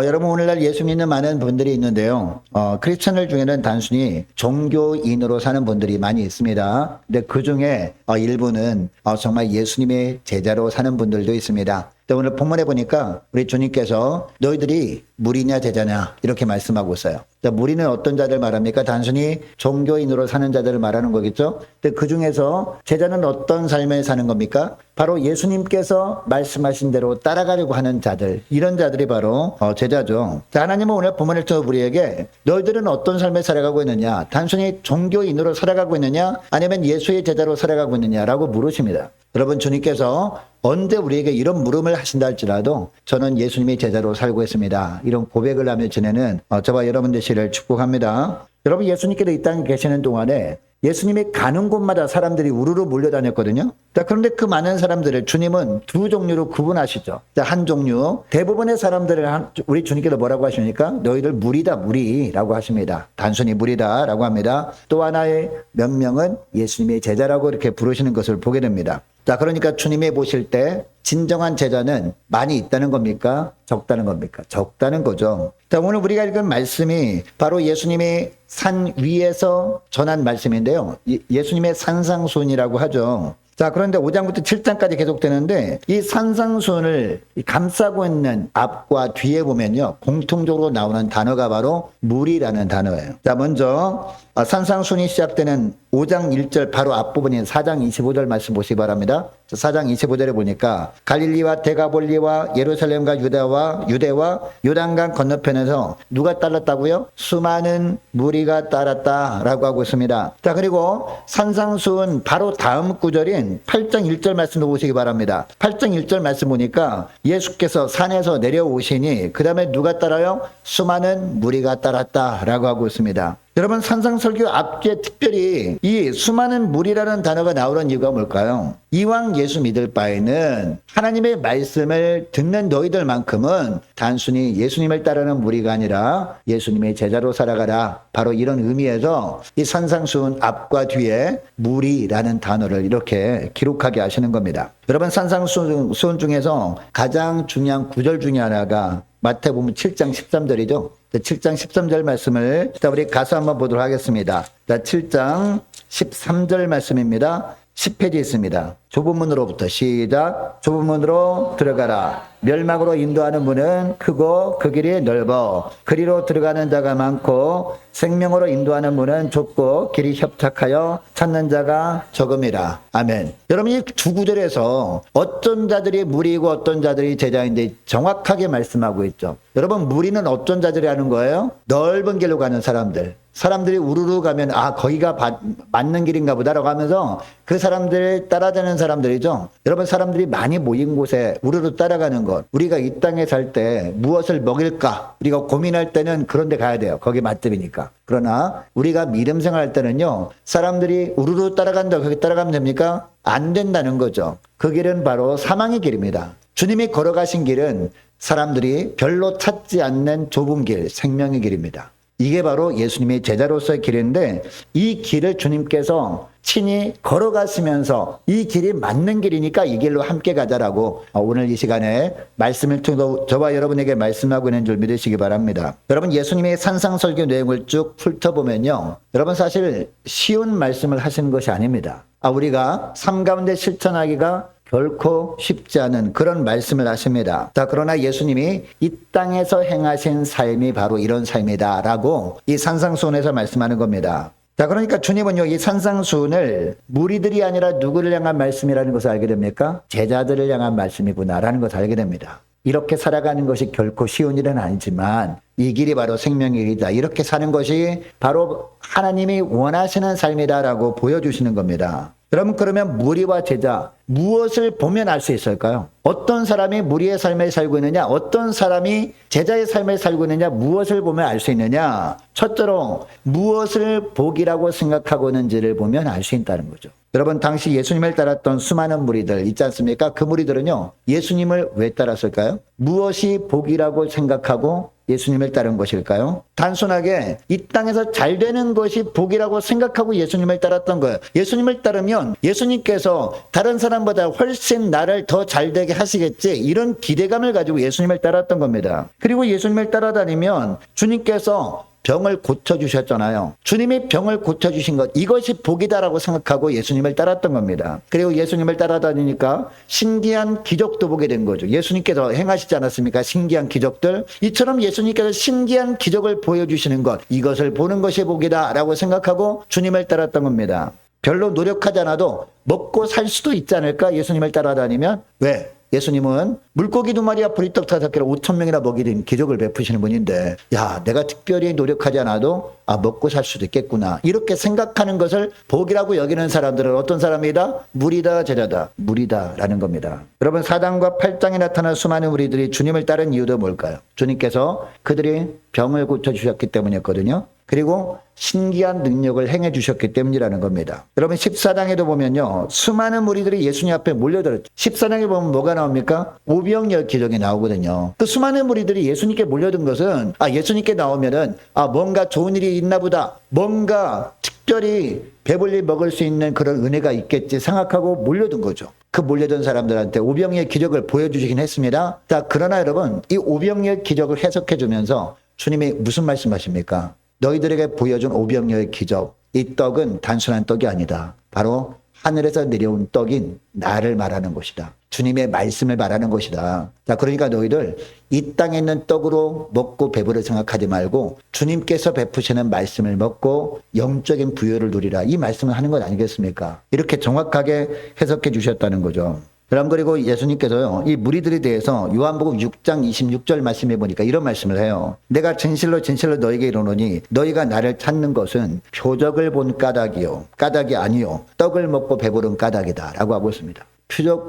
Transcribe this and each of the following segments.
여러분 오늘날 예수 믿는 많은 분들이 있는데요. 크리스천들 중에는 단순히 종교인으로 사는 분들이 많이 있습니다. 근데 그 중에 일부는 정말 예수님의 제자로 사는 분들도 있습니다. 근데 오늘 본문에 보니까 우리 주님께서 너희들이 무리냐 제자냐 이렇게 말씀하고 있어요. 무리는 어떤 자들 말합니까? 단순히 종교인으로 사는 자들을 말하는 거겠죠. 근데 그 중에서 제자는 어떤 삶을 사는 겁니까? 바로 예수님께서 말씀하신 대로 따라가려고 하는 자들, 이런 자들이 바로 제자죠. 하나님은 오늘 본문을 통해 우리에게 너희들은 어떤 삶을 살아가고 있느냐? 단순히 종교인으로 살아가고 있느냐? 아니면 예수의 제자로 살아가고 있느냐라고 물으십니다. 여러분, 주님께서 언제 우리에게 이런 물음을 하신다 할지라도 저는 예수님의 제자로 살고 있습니다, 이런 고백을 하며 지내는 저와 여러분 되시기를 축복합니다. 여러분, 예수님께서 이 땅에 계시는 동안에 예수님이 가는 곳마다 사람들이 우르르 몰려다녔거든요. 그런데 그 많은 사람들을 주님은 두 종류로 구분하시죠. 한 종류, 대부분의 사람들을 우리 주님께서 뭐라고 하십니까? 너희들 무리다, 무리라고 하십니다. 단순히 무리다라고 합니다. 또 하나의 몇 명은 예수님의 제자라고 이렇게 부르시는 것을 보게 됩니다. 그러니까 주님이 보실 때 진정한 제자는 많이 있다는 겁니까? 적다는 겁니까? 적다는 거죠. 오늘 우리가 읽은 말씀이 바로 예수님이 산 위에서 전한 말씀인데요. 예수님의 산상수훈이라고 하죠. 그런데 5장부터 7장까지 계속되는데 이 산상수훈을 감싸고 있는 앞과 뒤에 보면요, 공통적으로 나오는 단어가 바로 무리라는 단어예요. 먼저 산상수훈이 시작되는 5장 1절 바로 앞부분인 4장 25절 말씀 보시기 바랍니다. 4장 25절에 보니까 갈릴리와 데가볼리와 예루살렘과 유대와 요단강 건너편에서 누가 따랐다고요? 수많은 무리가 따랐다라고 하고 있습니다. 그리고 산상수훈 바로 다음 구절인 8장 1절 말씀도 보시기 바랍니다. 8장 1절 말씀 보니까 예수께서 산에서 내려오시니 그 다음에 누가 따라요? 수많은 무리가 따랐다라고 하고 있습니다. 여러분, 산상설교 앞뒤에 특별히 이 수많은 무리라는 단어가 나오는 이유가 뭘까요? 이왕 예수 믿을 바에는 하나님의 말씀을 듣는 너희들만큼은 단순히 예수님을 따르는 무리가 아니라 예수님의 제자로 살아가라, 바로 이런 의미에서 이 산상수훈 앞과 뒤에 무리라는 단어를 이렇게 기록하게 하시는 겁니다. 여러분, 산상수훈 중에서 가장 중요한 구절 중에 하나가 마태복음 7장 13절이죠. 7장 13절 말씀을 우리 가서 한번 보도록 하겠습니다. 7장 13절 말씀입니다. 10페이지 있습니다. 좁은 문으로부터 시작. 좁은 문으로 들어가라. 멸망으로 인도하는 문은 크고 그 길이 넓어 그리로 들어가는 자가 많고 생명으로 인도하는 문은 좁고 길이 협착하여 찾는 자가 적음이라. 아멘. 여러분, 이 두 구절에서 어떤 자들이 무리이고 어떤 자들이 제자인데 정확하게 말씀하고 있죠. 여러분, 무리는 어떤 자들이 하는 거예요? 넓은 길로 가는 사람들이 우르르 가면 거기가 맞는 길인가 보다라고 하면서 그 사람들을 따라다니는 사람들이죠. 여러분, 사람들이 많이 모인 곳에 우르르 따라가는 것, 우리가 이 땅에 살 때 무엇을 먹일까 우리가 고민할 때는 그런 데 가야 돼요. 거기 맛집이니까. 그러나 우리가 믿음 생활할 때는요, 사람들이 우르르 따라간다, 거기 따라가면 됩니까? 안 된다는 거죠. 그 길은 바로 사망의 길입니다. 주님이 걸어가신 길은 사람들이 별로 찾지 않는 좁은 길, 생명의 길입니다. 이게 바로 예수님의 제자로서의 길인데, 이 길을 주님께서 친히 걸어가시면서 이 길이 맞는 길이니까 이 길로 함께 가자라고 오늘 이 시간에 말씀을 통해서 저와 여러분에게 말씀하고 있는 줄 믿으시기 바랍니다. 여러분, 예수님의 산상설교 내용을 쭉 훑어보면요, 여러분, 사실 쉬운 말씀을 하시는 것이 아닙니다. 우리가 삶 가운데 실천하기가 결코 쉽지 않은 그런 말씀을 하십니다. 그러나 예수님이 이 땅에서 행하신 삶이 바로 이런 삶이다라고 이 산상수훈에서 말씀하는 겁니다. 그러니까 주님은요, 이 산상수훈을 무리들이 아니라 누구를 향한 말씀이라는 것을 알게 됩니까? 제자들을 향한 말씀이구나라는 것을 알게 됩니다. 이렇게 살아가는 것이 결코 쉬운 일은 아니지만 이 길이 바로 생명의 길이다, 이렇게 사는 것이 바로 하나님이 원하시는 삶이다라고 보여주시는 겁니다. 여러분, 그러면 무리와 제자, 무엇을 보면 알 수 있을까요? 어떤 사람이 무리의 삶을 살고 있느냐, 어떤 사람이 제자의 삶을 살고 있느냐, 무엇을 보면 알 수 있느냐? 첫째로 무엇을 복이라고 생각하고 있는지를 보면 알 수 있다는 거죠. 여러분, 당시 예수님을 따랐던 수많은 무리들 있지 않습니까? 그 무리들은요, 예수님을 왜 따랐을까요? 무엇이 복이라고 생각하고 예수님을 따른 것일까요? 단순하게 이 땅에서 잘 되는 것이 복이라고 생각하고 예수님을 따랐던 거예요. 예수님을 따르면 예수님께서 다른 사람보다 훨씬 나를 더 잘 되게 하시겠지, 이런 기대감을 가지고 예수님을 따랐던 겁니다. 그리고 예수님을 따라다니면 주님께서 병을 고쳐주셨잖아요. 주님이 병을 고쳐주신 것, 이것이 복이다라고 생각하고 예수님을 따랐던 겁니다. 그리고 예수님을 따라다니니까 신기한 기적도 보게 된 거죠. 예수님께서 행하시지 않았습니까? 신기한 기적들. 이처럼 예수님께서 신기한 기적을 보여주시는 것, 이것을 보는 것이 복이다라고 생각하고 주님을 따랐던 겁니다. 별로 노력하지 않아도 먹고 살 수도 있지 않을까? 예수님을 따라다니면. 왜? 예수님은 물고기 2마리와 보리떡 5개로 5,000명이나 먹이는 기적을 베푸시는 분인데, 야, 내가 특별히 노력하지 않아도 먹고 살 수도 있겠구나, 이렇게 생각하는 것을 복이라고 여기는 사람들은 어떤 사람이다? 무리다, 제자다. 무리다라는 겁니다. 여러분, 4장과 8장에 나타난 수많은 무리들이 주님을 따른 이유도 뭘까요? 주님께서 그들이 병을 고쳐주셨기 때문이었거든요. 그리고 신기한 능력을 행해 주셨기 때문이라는 겁니다. 여러분, 14장에도 보면요, 수많은 무리들이 예수님 앞에 몰려들었죠. 14장에 보면 뭐가 나옵니까? 오병이어 기적이 나오거든요. 그 수많은 무리들이 예수님께 몰려든 것은, 예수님께 나오면은 뭔가 좋은 일이 있나 보다, 뭔가 특별히 배불리 먹을 수 있는 그런 은혜가 있겠지 생각하고 몰려든 거죠. 그 몰려든 사람들한테 오병이어 기적을 보여주시긴 했습니다. 자, 그러나 여러분, 이 오병이어 기적을 해석해 주면서 주님이 무슨 말씀하십니까? 너희들에게 보여준 오병이어의 기적, 이 떡은 단순한 떡이 아니다. 바로 하늘에서 내려온 떡인 나를 말하는 것이다. 주님의 말씀을 말하는 것이다. 자, 그러니까 너희들 이 땅에 있는 떡으로 먹고 배부를 생각하지 말고 주님께서 베푸시는 말씀을 먹고 영적인 부여를 누리라, 이 말씀을 하는 것 아니겠습니까? 이렇게 정확하게 해석해 주셨다는 거죠. 그럼 그리고 예수님께서요, 이 무리들에 대해서 요한복음 6장 26절 말씀해 보니까 이런 말씀을 해요. 내가 진실로 진실로 너에게 이르노니 너희가 나를 찾는 것은 표적을 본 까닭이요, 까닭이 아니요, 떡을 먹고 배부른 까닭이다 라고 하고 있습니다.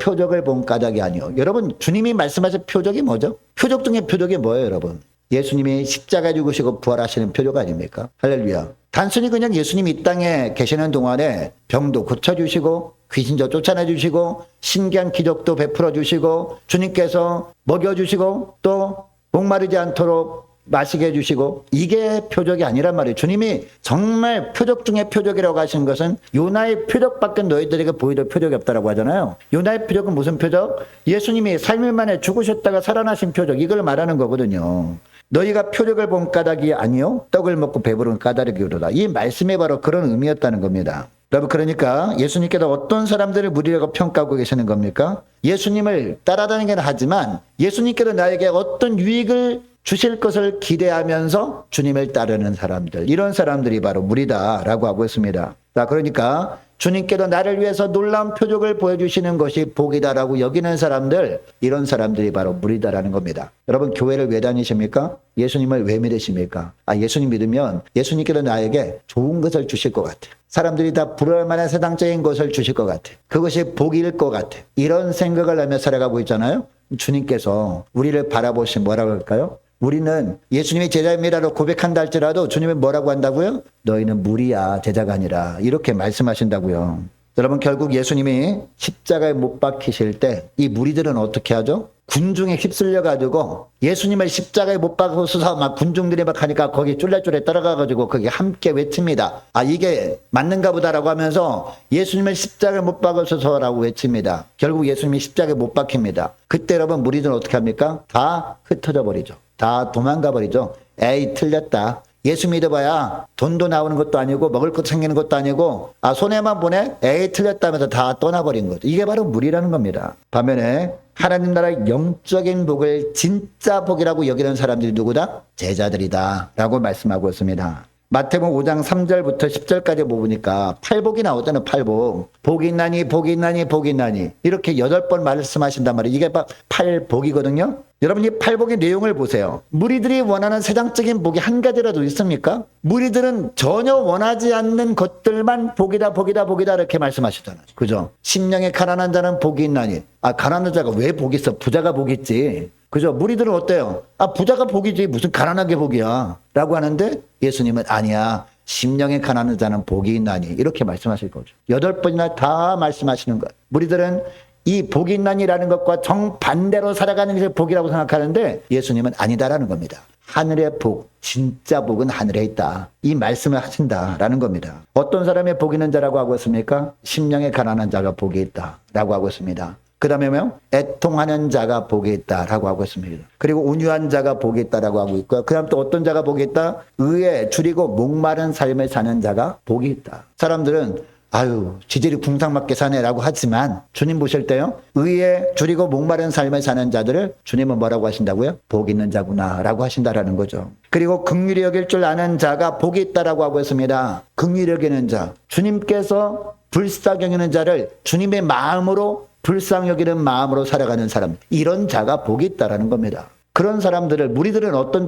표적을 본 까닭이 아니요. 여러분, 주님이 말씀하신 표적이 뭐죠? 표적 중에 표적이 뭐예요, 여러분? 예수님이 십자가 죽으시고 부활하시는 표적 아닙니까? 할렐루야. 단순히 그냥 예수님이 이 땅에 계시는 동안에 병도 고쳐주시고 귀신도 쫓아내주시고 신기한 기적도 베풀어주시고 주님께서 먹여주시고 또 목마르지 않도록 마시게 해주시고, 이게 표적이 아니란 말이에요. 주님이 정말 표적 중에 표적이라고 하시는 것은 요나의 표적밖에 너희들에게 보이던 표적이 없다라고 하잖아요. 요나의 표적은 무슨 표적? 예수님이 3일 만에 죽으셨다가 살아나신 표적, 이걸 말하는 거거든요. 너희가 표적을 본 까닭이 아니요 떡을 먹고 배부른 까닭이로다. 이 말씀이 바로 그런 의미였다는 겁니다. 여러분, 그러니까 예수님께서 어떤 사람들을 무리라고 평가하고 계시는 겁니까? 예수님을 따라다니긴 하지만 예수님께서 나에게 어떤 유익을 주실 것을 기대하면서 주님을 따르는 사람들, 이런 사람들이 바로 무리다라고 하고 있습니다. 자, 그러니까 주님께서 나를 위해서 놀라운 표적을 보여주시는 것이 복이다라고 여기는 사람들, 이런 사람들이 바로 무리다라는 겁니다. 여러분, 교회를 왜 다니십니까? 예수님을 왜 믿으십니까? 예수님 믿으면 예수님께서 나에게 좋은 것을 주실 것 같아요. 사람들이 다 부러울 만한 세상적인 것을 주실 것 같아요. 그것이 복일 것 같아요. 이런 생각을 하며 살아가고 있잖아요. 주님께서 우리를 바라보시면 뭐라고 할까요? 우리는 예수님이 제자입니다라고 고백한다 할지라도 주님은 뭐라고 한다고요? 너희는 무리야, 제자가 아니라, 이렇게 말씀하신다고요. 여러분, 결국 예수님이 십자가에 못 박히실 때 이 무리들은 어떻게 하죠? 군중에 휩쓸려 가지고 예수님을 십자가에 못 박아서서 막 군중들이 막 하니까 거기 쫄래쫄래 따라가 가지고 거기 함께 외칩니다. 이게 맞는가 보다라고 하면서 예수님을 십자가에 못 박아서서라고 외칩니다. 결국 예수님이 십자가에 못 박힙니다. 그때 여러분, 무리들은 어떻게 합니까? 다 흩어져 버리죠. 다 도망가 버리죠. 에이, 틀렸다. 예수 믿어봐야 돈도 나오는 것도 아니고 먹을 것 생기는 것도 아니고 손해만 보내? 에이, 틀렸다면서 다 떠나버린 거죠. 이게 바로 무리라는 겁니다. 반면에 하나님 나라의 영적인 복을 진짜 복이라고 여기는 사람들이 누구다? 제자들이다 라고 말씀하고 있습니다. 마태복음 5장 3절부터 10절까지 보니까 팔복이 나오잖아요. 팔복. 복이 있나니 복이 있나니 복이 있나니, 이렇게 8번 말씀하신단 말이에요. 이게 팔복이거든요. 여러분, 이 팔복의 내용을 보세요. 무리들이 원하는 세상적인 복이 한 가지라도 있습니까? 무리들은 전혀 원하지 않는 것들만 복이다 복이다 복이다 이렇게 말씀하시잖아요. 그죠? 심령에 가난한 자는 복이 있나니. 가난한 자가 왜 복이 있어? 부자가 복이 있지. 그죠? 무리들은 어때요? 부자가 복이지 무슨 가난하게 복이야 라고 하는데 예수님은 아니야, 심령에 가난한 자는 복이 있나니, 이렇게 말씀하실 거죠. 8번이나 다 말씀하시는 거예요. 무리들은 이 복이 있나니라는 것과 정반대로 살아가는 것이 복이라고 생각하는데 예수님은 아니다라는 겁니다. 하늘의 복, 진짜 복은 하늘에 있다. 이 말씀을 하신다라는 겁니다. 어떤 사람의 복 있는 자라고 하고 있습니까? 심령에 가난한 자가 복이 있다라고 하고 있습니다. 그 다음에 애통하는 자가 복이 있다라고 하고 있습니다. 그리고 온유한 자가 복이 있다라고 하고 있고요. 그 다음 또 어떤 자가 복이 있다? 의에 줄이고 목마른 삶을 사는 자가 복이 있다. 사람들은 아유 지질이 궁상맞게 사네라고 하지만 주님 보실 때요. 의에 줄이고 목마른 삶을 사는 자들을 주님은 뭐라고 하신다고요? 복 있는 자구나라고 하신다라는 거죠. 그리고 긍휼히 여길 줄 아는 자가 복이 있다라고 하고 있습니다. 긍휼히 여기는 자. 주님께서 불쌍히 여기는 자를 주님의 마음으로 불쌍히 여기는 마음으로 살아가는 사람. 이런 자가 복이 있다라는 겁니다. 그런 사람들을 무리들은 어떤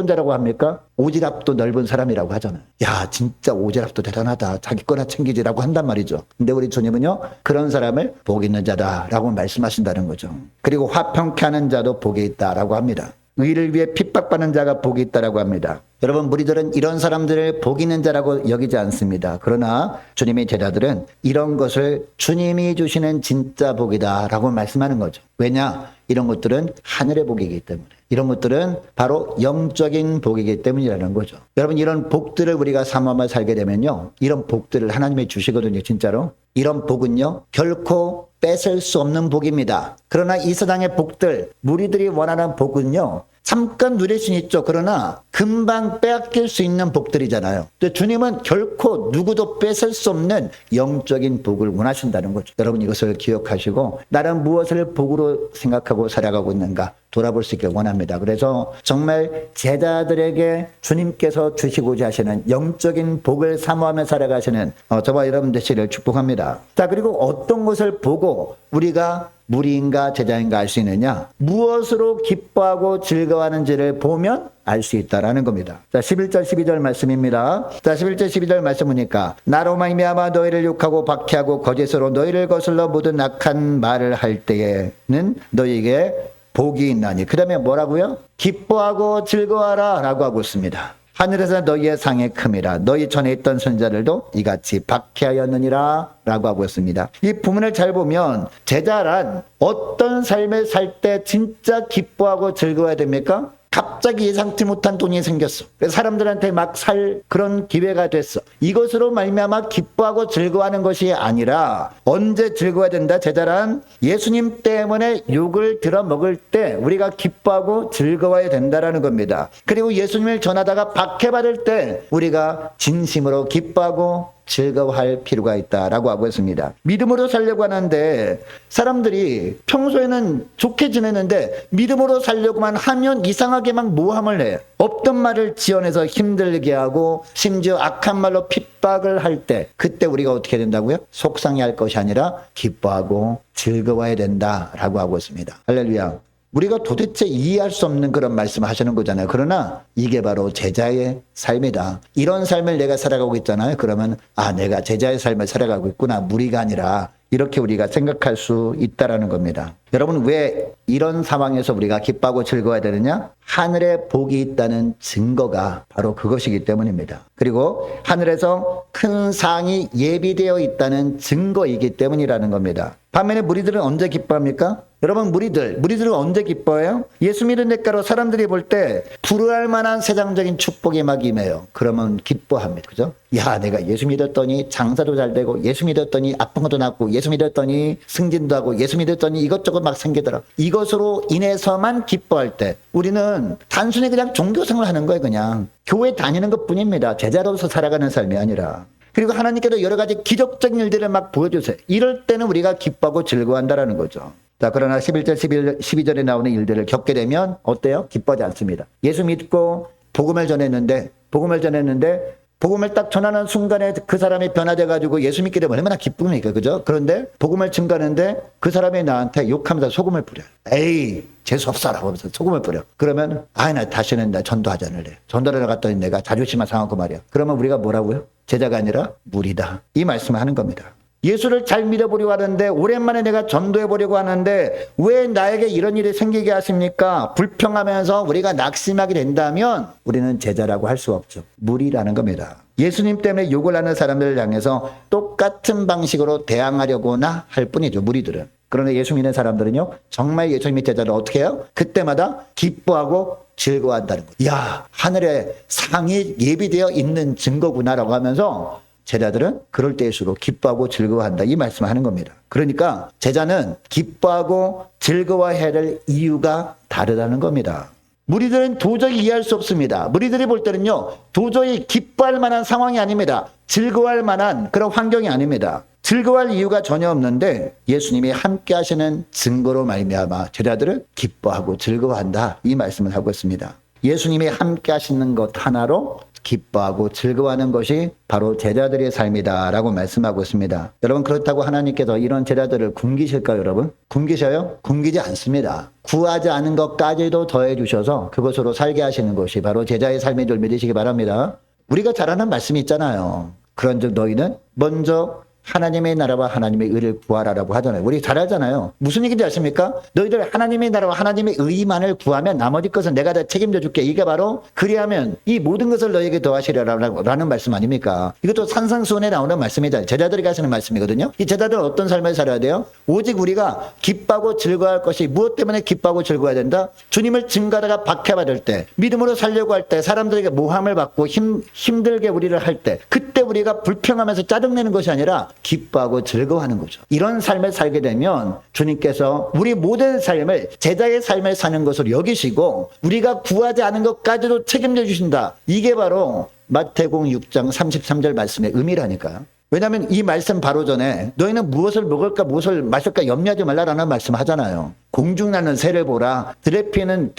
자라고 합니까? 오지랖도 넓은 사람이라고 하잖아요. 야 진짜 오지랖도 대단하다. 자기 거나 챙기지라고 한단 말이죠. 근데 우리 주님은요. 그런 사람을 복 있는 자다라고 말씀하신다는 거죠. 그리고 화평케 하는 자도 복이 있다라고 합니다. 의를 위해 핍박받는 자가 복이 있다라고 합니다. 여러분 무리들은 이런 사람들을 복 있는 자라고 여기지 않습니다. 그러나 주님의 제자들은 이런 것을 주님이 주시는 진짜 복이다라고 말씀하는 거죠. 왜냐? 이런 것들은 하늘의 복이기 때문에. 이런 것들은 바로 영적인 복이기 때문이라는 거죠. 여러분 이런 복들을 우리가 사모하며 살게 되면요. 이런 복들을 하나님이 주시거든요. 진짜로. 이런 복은요. 결코 뺏을 수 없는 복입니다. 그러나 이 세상의 복들, 무리들이 원하는 복은요. 잠깐 누릴 수는 있죠. 그러나 금방 빼앗길 수 있는 복들이잖아요. 근데 주님은 결코 누구도 뺏을 수 없는 영적인 복을 원하신다는 거죠. 여러분 이것을 기억하시고 나는 무엇을 복으로 생각하고 살아가고 있는가 돌아볼 수 있길 원합니다. 그래서 정말 제자들에게 주님께서 주시고자 하시는 영적인 복을 사모하며 살아가시는 저와 여러분 되시기를 축복합니다. 자, 그리고 어떤 것을 보고 우리가 무리인가 제자인가 알 수 있느냐? 무엇으로 기뻐하고 즐거워하는지를 보면 알 수 있다라는 겁니다. 자, 11절 12절 말씀입니다. 자, 11절 12절 말씀 보니까 나로 말미암아 너희를 욕하고 박해하고 거짓으로 너희를 거슬러 모든 악한 말을 할 때에는 너희에게 복이 있나니. 그 다음에 뭐라고요? 기뻐하고 즐거워하라 라고 하고 있습니다. 하늘에서 너희의 상이 큼이라. 너희 전에 있던 선자들도 이같이 박해하였느니라 라고 하고 있습니다. 이 부문을 잘 보면 제자란 어떤 삶을 살 때 진짜 기뻐하고 즐거워야 됩니까? 갑자기 예상치 못한 돈이 생겼어. 그래서 사람들한테 막 살 그런 기회가 됐어. 이것으로 말미암아 기뻐하고 즐거워하는 것이 아니라 언제 즐거워야 된다? 제자란 예수님 때문에 욕을 들어 먹을 때 우리가 기뻐하고 즐거워야 된다라는 겁니다. 그리고 예수님을 전하다가 박해받을 때 우리가 진심으로 기뻐하고 즐거워할 필요가 있다라고 하고 있습니다. 믿음으로 살려고 하는데 사람들이 평소에는 좋게 지내는데 믿음으로 살려고만 하면 이상하게 막 모함을 해요. 없던 말을 지어내서 힘들게 하고 심지어 악한 말로 핍박을 할 때 그때 우리가 어떻게 된다고요? 속상해할 것이 아니라 기뻐하고 즐거워야 된다라고 하고 있습니다. 할렐루야. 우리가 도대체 이해할 수 없는 그런 말씀을 하시는 거잖아요. 그러나 이게 바로 제자의 삶이다. 이런 삶을 내가 살아가고 있잖아요. 그러면 내가 제자의 삶을 살아가고 있구나. 무리가 아니라 이렇게 우리가 생각할 수 있다라는 겁니다. 여러분 왜 이런 상황에서 우리가 기뻐하고 즐거워야 되느냐? 하늘에 복이 있다는 증거가 바로 그것이기 때문입니다. 그리고 하늘에서 큰 상이 예비되어 있다는 증거이기 때문이라는 겁니다. 반면에 무리들은 언제 기뻐합니까? 여러분 무리들은 언제 기뻐해요? 예수 믿은 대가로 사람들이 볼 때 부러워할 만한 세상적인 축복이 막 임해요. 그러면 기뻐합니다. 그죠? 야, 내가 예수 믿었더니 장사도 잘 되고 예수 믿었더니 아픈 것도 낫고 예수 믿었더니 승진도 하고 예수 믿었더니 이것저것 막 생기더라. 이것으로 인해서만 기뻐할 때 우리는 단순히 그냥 종교생활 하는 거예요. 그냥 교회 다니는 것뿐입니다. 제자로서 살아가는 삶이 아니라. 그리고 하나님께서 여러 가지 기적적인 일들을 막 보여주세요. 이럴 때는 우리가 기뻐하고 즐거워한다라는 거죠. 자, 그러나 11절, 12절에 나오는 일들을 겪게 되면 어때요? 기뻐하지 않습니다. 예수 믿고 복음을 전했는데 복음을 딱 전하는 순간에 그 사람이 변화돼가지고 예수 믿게 되면 얼마나 기쁩니까? 그죠? 그런데 복음을 증가하는데 그 사람이 나한테 욕하면서 소금을 뿌려요. 에이, 재수없어라고 하면서 소금을 뿌려. 그러면 나 다시는 나 전도하지 않을래. 전도를 나갔더니 내가 자존심만 상하고 말이야. 그러면 우리가 뭐라고요? 제자가 아니라 무리다. 이 말씀을 하는 겁니다. 예수를 잘 믿어보려고 하는데 오랜만에 내가 전도해보려고 하는데 왜 나에게 이런 일이 생기게 하십니까? 불평하면서 우리가 낙심하게 된다면 우리는 제자라고 할 수 없죠. 무리라는 겁니다. 예수님 때문에 욕을 하는 사람들을 향해서 똑같은 방식으로 대항하려고나 할 뿐이죠. 무리들은. 그러나 예수 믿는 사람들은요, 정말 예수님의 제자를 어떻게 해요? 그때마다 기뻐하고 즐거워한다는 거예요. 야, 하늘에 상이 예비되어 있는 증거구나라고 하면서 제자들은 그럴 때일수록 기뻐하고 즐거워한다, 이 말씀을 하는 겁니다. 그러니까 제자는 기뻐하고 즐거워해야 될 이유가 다르다는 겁니다. 무리들은 도저히 이해할 수 없습니다. 무리들이 볼 때는요, 도저히 기뻐할 만한 상황이 아닙니다. 즐거워할 만한 그런 환경이 아닙니다. 즐거워할 이유가 전혀 없는데 예수님이 함께 하시는 증거로 말미암아 제자들은 기뻐하고 즐거워한다, 이 말씀을 하고 있습니다. 예수님이 함께 하시는 것 하나로 기뻐하고 즐거워하는 것이 바로 제자들의 삶이다라고 말씀하고 있습니다. 여러분, 그렇다고 하나님께서 이런 제자들을 굶기실까요, 여러분? 굶기셔요? 굶기지 않습니다. 구하지 않은 것까지도 더해 주셔서 그것으로 살게 하시는 것이 바로 제자의 삶인 줄 믿으시기 바랍니다. 우리가 잘 아는 말씀이 있잖아요. 그런즉 너희는 먼저 하나님의 나라와 하나님의 의를 구하라라고 하잖아요. 우리 잘 알잖아요. 무슨 얘기인지 아십니까? 너희들 하나님의 나라와 하나님의 의만을 구하면 나머지 것은 내가 다 책임져 줄게. 이게 바로 그리하면 이 모든 것을 너희에게 더하시리라라는 말씀 아닙니까? 이것도 산상수훈에 나오는 말씀이잖아요. 제자들에게 하시는 말씀이거든요. 이 제자들은 어떤 삶을 살아야 돼요? 오직 우리가 기뻐하고 즐거워할 것이 무엇 때문에 기뻐하고 즐거워야 된다? 주님을 증거하다가 박해받을 때, 믿음으로 살려고 할 때, 사람들에게 모함을 받고 힘들게 우리를 할 때, 그때 우리가 불평하면서 짜증내는 것이 아니라 기뻐하고 즐거워하는 거죠. 이런 삶을 살게 되면 주님께서 우리 모든 삶을 제자의 삶을 사는 것으로 여기시고 우리가 구하지 않은 것까지도 책임져 주신다. 이게 바로 마태복음 6장 33절 말씀의 의미라니까요. 왜냐하면 이 말씀 바로 전에 너희는 무엇을 먹을까 무엇을 마실까 염려하지 말라라는 말씀 하잖아요. 공중나는 새를 보라, 들에 피는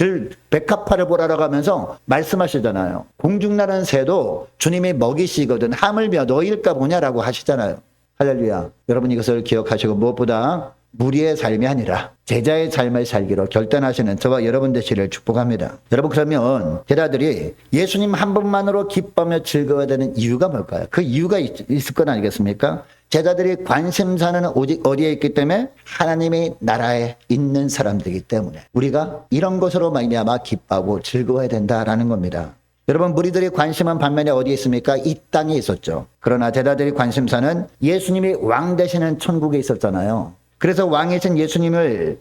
백합화를 보라라고 하면서 말씀하시잖아요. 공중나는 새도 주님이 먹이시거든 하물며 너희일까 보냐라고 하시잖아요. 할렐루야. 여러분, 이것을 기억하시고 무엇보다 무리의 삶이 아니라 제자의 삶을 살기로 결단하시는 저와 여러분 되시기를 축복합니다. 여러분, 그러면 제자들이 예수님 한 분만으로 기뻐하며 즐거워야 되는 이유가 뭘까요? 그 이유가 있을 건 아니겠습니까? 제자들이 관심사는 오직 어디에 있기 때문에 하나님의 나라에 있는 사람들이기 때문에 우리가 이런 것으로 말미암아 기뻐하고 즐거워야 된다라는 겁니다. 여러분, 무리들의 관심은 반면에 어디에 있습니까? 이 땅에 있었죠. 그러나 제자들의 관심사는 예수님이 왕 되시는 천국에 있었잖아요. 그래서 왕이신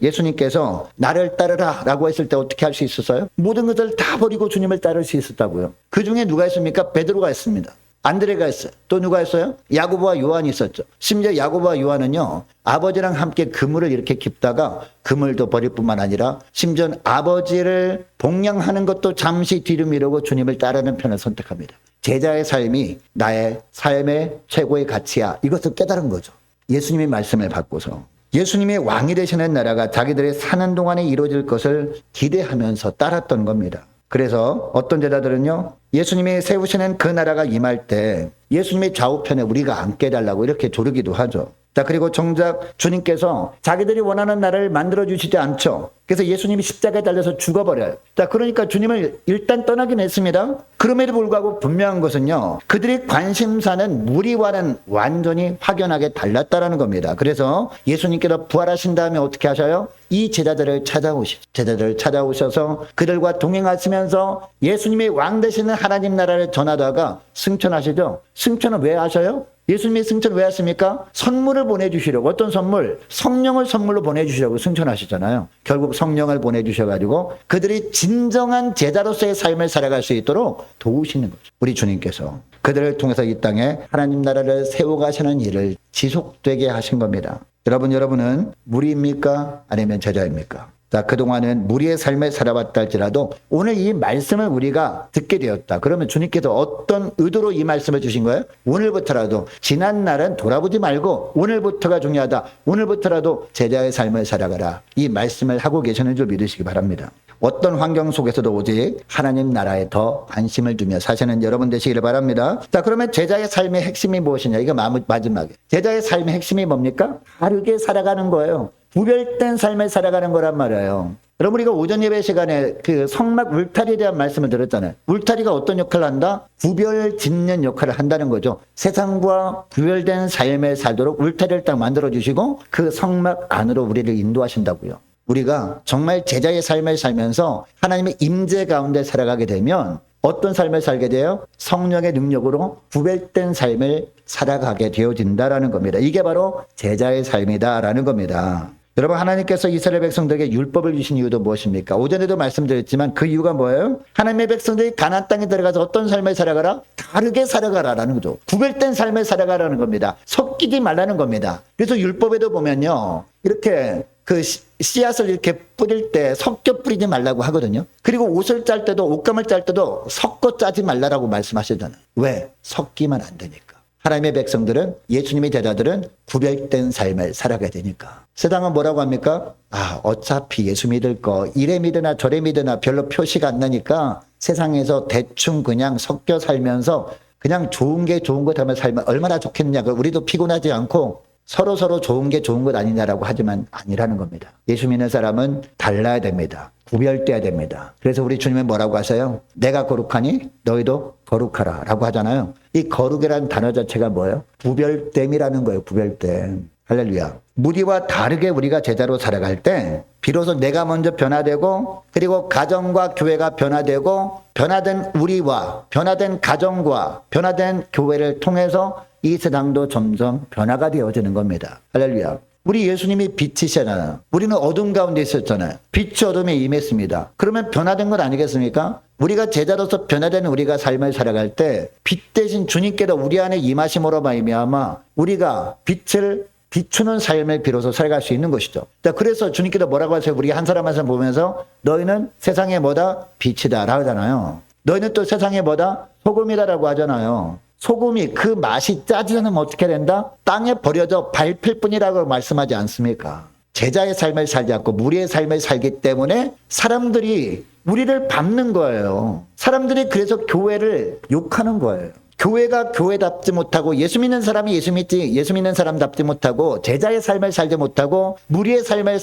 예수님께서 나를 따르라 라고 했을 때 어떻게 할 수 있었어요? 모든 것을 다 버리고 주님을 따를 수 있었다고요. 그 중에 누가 있습니까? 베드로가 있습니다. 안드레가 있어요. 또 누가 있어요? 야고보와 요한이 있었죠. 심지어 야고보와 요한은요, 아버지랑 함께 그물을 이렇게 깁다가 그물도 버릴 뿐만 아니라 심지어 아버지를 복양하는 것도 잠시 뒤로 미루고 주님을 따르는 편을 선택합니다. 제자의 삶이 나의 삶의 최고의 가치야, 이것을 깨달은 거죠. 예수님의 말씀을 받고서 예수님의 왕이 되시는 나라가 자기들의 사는 동안에 이루어질 것을 기대하면서 따랐던 겁니다. 그래서 어떤 제자들은요, 예수님이 세우시는 그 나라가 임할 때 예수님의 좌우편에 우리가 앉게 해달라고 이렇게 조르기도 하죠. 자, 그리고 정작 주님께서 자기들이 원하는 나라를 만들어주시지 않죠. 그래서 예수님이 십자가에 달려서 죽어버려요. 자, 그러니까 주님을 일단 떠나긴 했습니다. 그럼에도 불구하고 분명한 것은요, 그들의 관심사는 무리와는 완전히 확연하게 달랐다라는 겁니다. 그래서 예수님께서 부활하신 다음에 어떻게 하셔요? 이 제자들을 찾아오시죠. 제자들을 찾아오셔서 그들과 동행하시면서 예수님이 왕 되시는 하나님 나라를 전하다가 승천하시죠. 승천은 왜 하셔요? 예수님이 승천 왜 하십니까? 선물을 보내주시려고. 어떤 선물? 성령을 선물로 보내주시려고 승천하시잖아요. 결국 성령을 보내주셔가지고 그들이 진정한 제자로서의 삶을 살아갈 수 있도록 도우시는 거죠. 우리 주님께서 그들을 통해서 이 땅에 하나님 나라를 세워가시는 일을 지속되게 하신 겁니다. 여러분은 무리입니까? 아니면 제자입니까? 자, 그동안은 무리의 삶을 살아왔다 할지라도 오늘 이 말씀을 우리가 듣게 되었다. 그러면 주님께서 어떤 의도로 이 말씀을 주신 거예요? 오늘부터라도, 지난 날은 돌아보지 말고 오늘부터가 중요하다. 오늘부터라도 제자의 삶을 살아가라. 이 말씀을 하고 계시는 줄 믿으시기 바랍니다. 어떤 환경 속에서도 오직 하나님 나라에 더 관심을 두며 사시는 여러분 되시기를 바랍니다. 자, 그러면 제자의 삶의 핵심이 무엇이냐? 이거 마지막에. 제자의 삶의 핵심이 뭡니까? 다르게 살아가는 거예요. 구별된 삶을 살아가는 거란 말이에요. 여러분, 우리가 오전 예배 시간에 그 성막 울타리에 대한 말씀을 들었잖아요. 울타리가 어떤 역할을 한다? 구별 짓는 역할을 한다는 거죠. 세상과 구별된 삶을 살도록 울타리를 딱 만들어주시고 그 성막 안으로 우리를 인도하신다고요. 우리가 정말 제자의 삶을 살면서 하나님의 임재 가운데 살아가게 되면 어떤 삶을 살게 돼요? 성령의 능력으로 구별된 삶을 살아가게 되어진다라는 겁니다. 이게 바로 제자의 삶이다라는 겁니다. 여러분, 하나님께서 이스라엘 백성들에게 율법을 주신 이유도 무엇입니까? 오전에도 말씀드렸지만 그 이유가 뭐예요? 하나님의 백성들이 가나안 땅에 들어가서 어떤 삶을 살아가라? 다르게 살아가라라는 거죠. 구별된 삶을 살아가라는 겁니다. 섞이지 말라는 겁니다. 그래서 율법에도 보면요, 이렇게 그 씨앗을 이렇게 뿌릴 때 섞여 뿌리지 말라고 하거든요. 그리고 옷을 짤 때도, 옷감을 짤 때도 섞어 짜지 말라라고 말씀하시잖아요. 왜? 섞이면 안 되니까. 하나님의 백성들은, 예수님의 제자들은 구별된 삶을 살아가야 되니까. 세상은 뭐라고 합니까? 어차피 예수 믿을 거 이래 믿으나 저래 믿으나 별로 표시가 안 나니까 세상에서 대충 그냥 섞여 살면서 그냥 좋은 게 좋은 것 하며 살면 얼마나 좋겠냐. 우리도 피곤하지 않고 서로 좋은 게 좋은 것 아니냐라고 하지만 아니라는 겁니다. 예수 믿는 사람은 달라야 됩니다. 구별돼야 됩니다. 그래서 우리 주님은 뭐라고 하세요? 내가 거룩하니 너희도 거룩하라 라고 하잖아요. 이 거룩이라는 단어 자체가 뭐예요? 구별됨이라는 거예요. 구별됨. 할렐루야. 무리와 다르게 우리가 제자로 살아갈 때 비로소 내가 먼저 변화되고, 그리고 가정과 교회가 변화되고, 변화된 우리와 변화된 가정과 변화된 교회를 통해서 이 세상도 점점 변화가 되어지는 겁니다. 할렐루야. 우리 예수님이 빛이시잖아요. 우리는 어둠 가운데 있었잖아요. 빛이 어둠에 임했습니다. 그러면 변화된 것 아니겠습니까? 우리가 제자로서 변화된 우리가 삶을 살아갈 때 빛 대신 주님께서 우리 안에 임하심으로 말미암아 우리가 빛을 비추는 삶을 비로소 살아갈 수 있는 것이죠. 그래서 주님께서 뭐라고 하세요? 우리 한 사람 한 사람 보면서 너희는 세상의 뭐다? 빛이다 라고 하잖아요. 너희는 또 세상의 뭐다? 소금이다라고 하잖아요. 소금이 그 맛이 짜지 않으면 어떻게 된다? 땅에 버려져 밟힐 뿐이라고 말씀하지 않습니까? 제자의 삶을 살지 않고 무리의 삶을 살기 때문에 사람들이 우리를 밟는 거예요. 사람들이 그래서 교회를 욕하는 거예요. 교회가 교회답지 못하고, 예수 믿는 사람이 예수 믿는 사람답지 못하고, 제자의 삶을 살지 못하고 무리의 삶을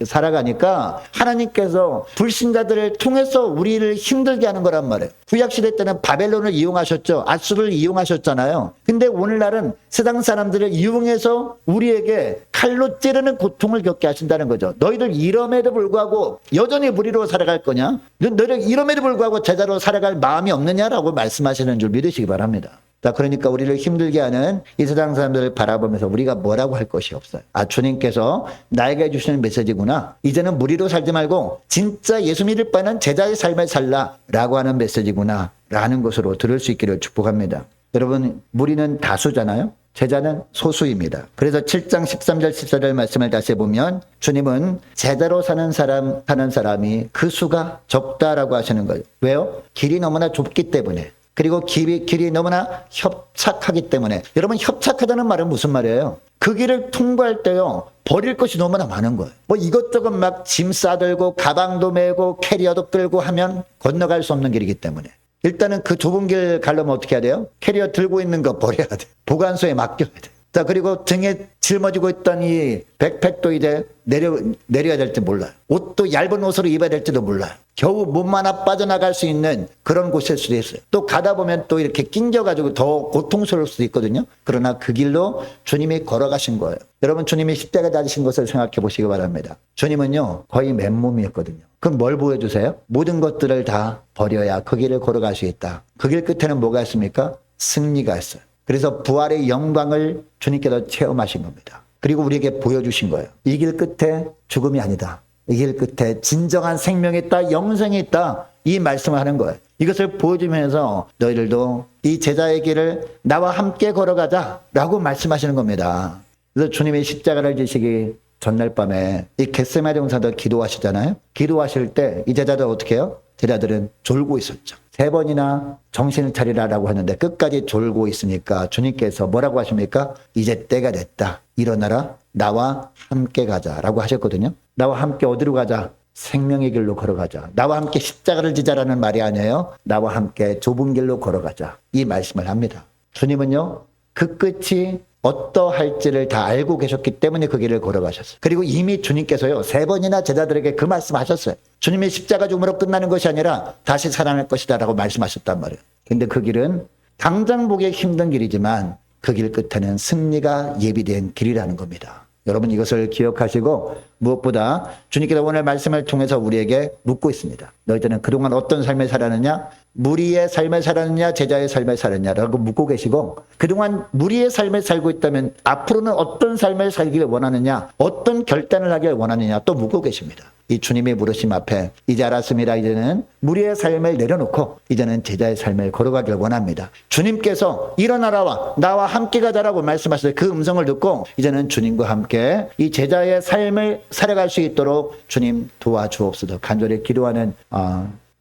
살아가니까 하나님께서 불신자들을 통해서 우리를 힘들게 하는 거란 말이에요. 구약시대 때는 바벨론을 이용하셨죠. 아수르를 이용하셨잖아요. 근데 오늘날은 세상 사람들을 이용해서 우리에게 칼로 찌르는 고통을 겪게 하신다는 거죠. 너희들 이럼에도 불구하고 여전히 무리로 살아갈 거냐? 너희들 이럼에도 불구하고 제자로 살아갈 마음이 없느냐라고 말씀하시는 줄 믿으시기 바랍니다. 그러니까 우리를 힘들게 하는 이 세상 사람들을 바라보면서 우리가 뭐라고 할 것이 없어요. 주님께서 나에게 주시는 메시지구나. 이제는 무리로 살지 말고 진짜 예수 믿을 바는 제자의 삶을 살라라고 하는 메시지구나 라는 것으로 들을 수 있기를 축복합니다. 여러분, 무리는 다수잖아요. 제자는 소수입니다. 그래서 7장 13절 14절 말씀을 다시 보면 주님은 제자로 사는 사람이 그 수가 적다라고 하시는 거예요. 왜요? 길이 너무나 좁기 때문에. 그리고 길이 너무나 협착하기 때문에. 여러분, 협착하다는 말은 무슨 말이에요? 그 길을 통과할 때요, 버릴 것이 너무나 많은 거예요. 이것저것 막 짐 싸들고 가방도 메고 캐리어도 끌고 하면 건너갈 수 없는 길이기 때문에. 일단은 그 좁은 길 가려면 어떻게 해야 돼요? 캐리어 들고 있는 거 버려야 돼. 보관소에 맡겨야 돼. 그리고 등에 짊어지고 있던 이 백팩도 이제 내려야 될지 몰라요. 옷도 얇은 옷으로 입어야 될지도 몰라요. 겨우 몸 하나 빠져나갈 수 있는 그런 곳일 수도 있어요. 또 가다 보면 또 이렇게 낑겨가지고 더 고통스러울 수도 있거든요. 그러나 그 길로 주님이 걸어가신 거예요. 여러분, 주님이 십자가 다지신 것을 생각해 보시기 바랍니다. 주님은요, 거의 맨몸이었거든요. 그럼 뭘 보여주세요? 모든 것들을 다 버려야 그 길을 걸어갈 수 있다. 그 길 끝에는 뭐가 있습니까? 승리가 있어요. 그래서 부활의 영광을 주님께서 체험하신 겁니다. 그리고 우리에게 보여주신 거예요. 이 길 끝에 죽음이 아니다. 이 길 끝에 진정한 생명이 있다, 영생이 있다. 이 말씀을 하는 거예요. 이것을 보여주면서 너희들도 이 제자의 길을 나와 함께 걸어가자라고 말씀하시는 겁니다. 그래서 주님이 십자가를 지시기 전날 밤에 이 겟세마네 동산에서 기도하시잖아요. 기도하실 때 이 제자들 어떻게 해요? 제자들은 졸고 있었죠. 3번이나 정신을 차리라라고 하는데 끝까지 졸고 있으니까 주님께서 뭐라고 하십니까? 이제 때가 됐다. 일어나라. 나와 함께 가자라고 하셨거든요. 나와 함께 어디로 가자? 생명의 길로 걸어가자. 나와 함께 십자가를 지자라는 말이 아니에요. 나와 함께 좁은 길로 걸어가자. 이 말씀을 합니다. 주님은요, 그 끝이 어떠할지를 다 알고 계셨기 때문에 그 길을 걸어가셨어요. 그리고 이미 주님께서요, 3번이나 제자들에게 그 말씀하셨어요. 주님의 십자가 죽음으로 끝나는 것이 아니라 다시 살아날 것이다 라고 말씀하셨단 말이에요. 근데 그 길은 당장 보기 힘든 길이지만 그 길 끝에는 승리가 예비된 길이라는 겁니다. 여러분, 이것을 기억하시고 무엇보다 주님께서 오늘 말씀을 통해서 우리에게 묻고 있습니다. 너희들은 그동안 어떤 삶을 살았느냐? 무리의 삶을 살았느냐 제자의 삶을 살았느냐라고 묻고 계시고, 그동안 무리의 삶을 살고 있다면 앞으로는 어떤 삶을 살기를 원하느냐, 어떤 결단을 하길 원하느냐 또 묻고 계십니다. 이 주님의 물으심 앞에 이제 알았습니다. 이제는 무리의 삶을 내려놓고 이제는 제자의 삶을 걸어가길 원합니다. 주님께서 일어나라 나와 함께 가자라고 말씀하실 그 음성을 듣고 이제는 주님과 함께 이 제자의 삶을 살아갈 수 있도록 주님 도와주옵소서. 간절히 기도하는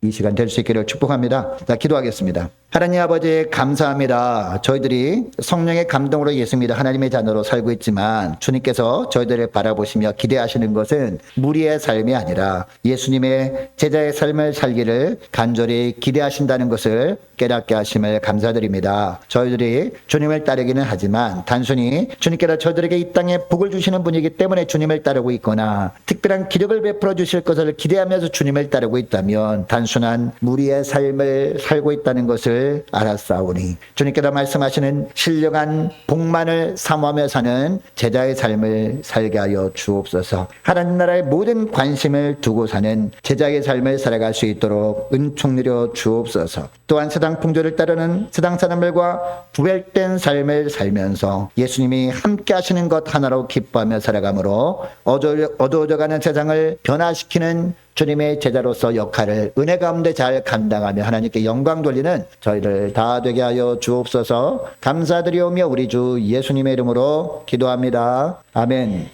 이 시간 될 수 있기를 축복합니다. 자, 기도하겠습니다. 하나님 아버지 감사합니다. 저희들이 성령의 감동으로 예수입니다. 하나님의 자녀로 살고 있지만 주님께서 저희들을 바라보시며 기대하시는 것은 무리의 삶이 아니라 예수님의 제자의 삶을 살기를 간절히 기대하신다는 것을 깨닫게 하심을 감사드립니다. 저희들이 주님을 따르기는 하지만 단순히 주님께서 저희들에게 이 땅에 복을 주시는 분이기 때문에 주님을 따르고 있거나 특별한 기력을 베풀어 주실 것을 기대하면서 주님을 따르고 있다면 단순한 무리의 삶을 살고 있다는 것을 알았사오니 주님께서 말씀하시는 신령한 복만을 사모하며 사는 제자의 삶을 살게 하여 주옵소서. 하나님 나라의 모든 관심을 두고 사는 제자의 삶을 살아갈 수 있도록 은총 누려 주옵소서. 또한 세상 풍조를 따르는 세상 사람들과 구별된 삶을 살면서 예수님이 함께 하시는 것 하나로 기뻐하며 살아가므로 어두워져가는 세상을 변화시키는 주님의 제자로서 역할을 은혜 가운데 잘 감당하며 하나님께 영광 돌리는 저희를 다 되게 하여 주옵소서. 감사드리오며 우리 주 예수님의 이름으로 기도합니다. 아멘.